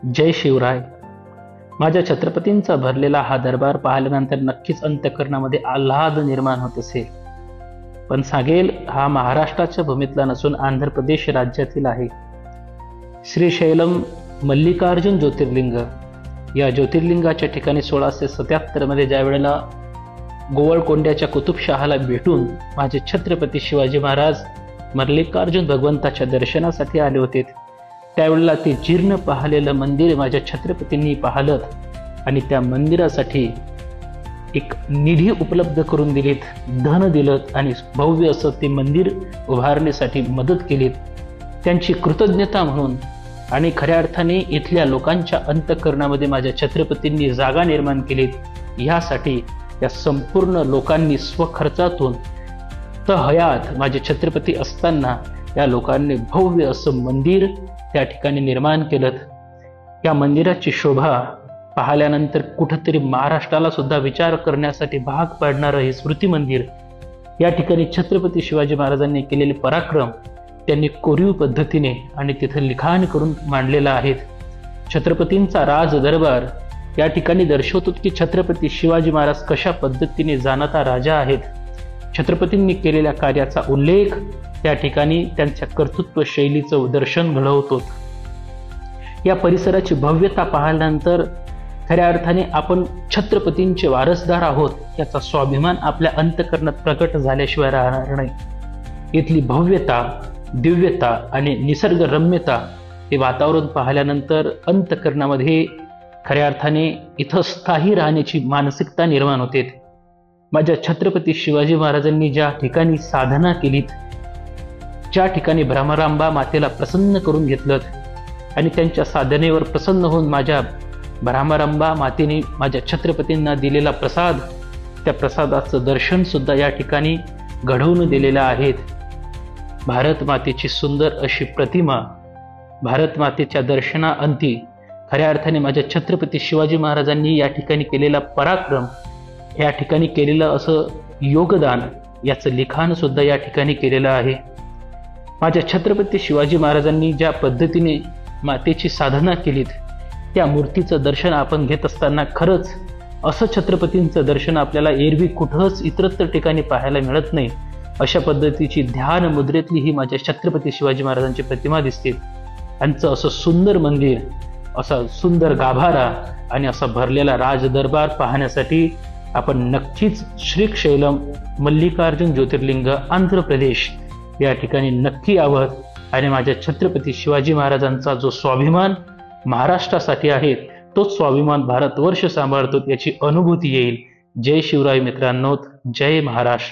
जय शिवराय. माझ्या छत्रपतींचा भरलेला हा दरबार पाहिल्यानंतर नक्कीच अंतःकरणामध्ये आल्हाद निर्माण होत असेल. पण सांगेल हा महाराष्ट्राच्या भूमीतला नसून आंध्र प्रदेश राज्यातील आहे. श्रीशैलम मल्लिकार्जुन ज्योतिर्लिंग या ज्योतिर्लिंगाच्या ठिकाणी 1677 मध्ये ज्या वेळेला गोवळकोंड्याच्या कुतुबशहाला भेटून माझे छत्रपती शिवाजी महाराज मल्लिकार्जुन भगवंताच्या दर्शनासाठी आले होते, त्यावेळेला ते जीर्ण पाहिलेलं मंदिर माझ्या छत्रपतींनी पाहिलं आणि त्या मंदिरासाठी एक निधी उपलब्ध करून दिलीत, धन दिलं आणि भव्य असं ते मंदिर उभारण्यासाठी मदत केली. त्यांची कृतज्ञता म्हणून आणि खऱ्या अर्थाने इथल्या लोकांच्या अंतःकरणामध्ये माझ्या छत्रपतींनी जागा निर्माण केलीत, यासाठी या संपूर्ण लोकांनी स्वखर्चातून हयात माझे छत्रपती असताना या लोकांनी भव्य असं मंदिर त्या ठिकाणी निर्माण केलं. या मंदिराची शोभा पाहिल्यानंतर कुठंतरी महाराष्ट्राला सुद्धा विचार करण्यासाठी भाग पाडणारं हे स्मृती मंदिर, या ठिकाणी छत्रपती शिवाजी महाराजांनी केलेले पराक्रम त्यांनी कोरीव पद्धतीने आणि तिथं लिखाण करून मांडलेलं आहे. छत्रपतींचा राज दरबार या ठिकाणी दर्शवतो की छत्रपती शिवाजी महाराज कशा पद्धतीने जाणता राजा आहेत. छत्रपतींनी केलेल्या कार्याचा उल्लेख त्या ठिकाणी त्यांच्या कर्तृत्व शैलीचं दर्शन घडवतो. या परिसराची भव्यता पाहिल्यानंतर खऱ्या अर्थाने आपण छत्रपतींचे वारसदार आहोत याचा स्वाभिमान आपल्या अंतःकरणात प्रकट झाल्याशिवाय राहणार नाही. इथली भव्यता, दिव्यता आणि निसर्गरम्यता हे वातावरण पाहिल्यानंतर अंतःकरणामध्ये खऱ्या अर्थाने इथं स्थायी राहण्याची मानसिकता निर्माण होते. माझ्या छत्रपती शिवाजी महाराजांनी ज्या ठिकाणी साधना केलीत, ज्या ठिकाणी भ्रमरांबा मातेला प्रसन्न करून घेतलं आणि त्यांच्या साधनेवर प्रसन्न होऊन माझ्या भ्रमरांबा मातेने माझ्या छत्रपतींना दिलेला प्रसाद, त्या प्रसादाचं दर्शन सुद्धा या ठिकाणी घडवून दिलेलं आहे. भारत मातेची सुंदर अशी प्रतिमा, भारत मातेच्या दर्शनाअंती खऱ्या अर्थाने माझ्या छत्रपती शिवाजी महाराजांनी या ठिकाणी केलेला पराक्रम, या ठिकाणी केलेलं असं योगदान, याचं लिखाण सुद्धा या ठिकाणी केलेलं आहे. माझ्या छत्रपती शिवाजी महाराजांनी ज्या पद्धतीने मातेची साधना केलीत, त्या मूर्तीचं दर्शन आपण घेत असताना खरंच असं छत्रपतींचं दर्शन आपल्याला एरवी कुठंच इतरत्र ठिकाणी पाहायला मिळत नाही. अशा पद्धतीची ध्यान मुद्रेतली ही माझ्या छत्रपती शिवाजी महाराजांची प्रतिमा दिसते. त्यांचं असं सुंदर मंदिर, असा सुंदर गाभारा आणि असा भरलेला राजदरबार पाहण्यासाठी आपण नक्कीच श्रीशैलम मल्लिकार्जुन ज्योतिर्लिंग आंध्र प्रदेश या ठिकाणी नक्की यावं आणि माझ्या छत्रपती शिवाजी महाराजांचा जो स्वाभिमान महाराष्ट्रासाठी आहे, तोच स्वाभिमान भारतवर्ष सांभाळतो याची अनुभूती येईल. जय शिवराय मित्रांनो, जय महाराष्ट्र.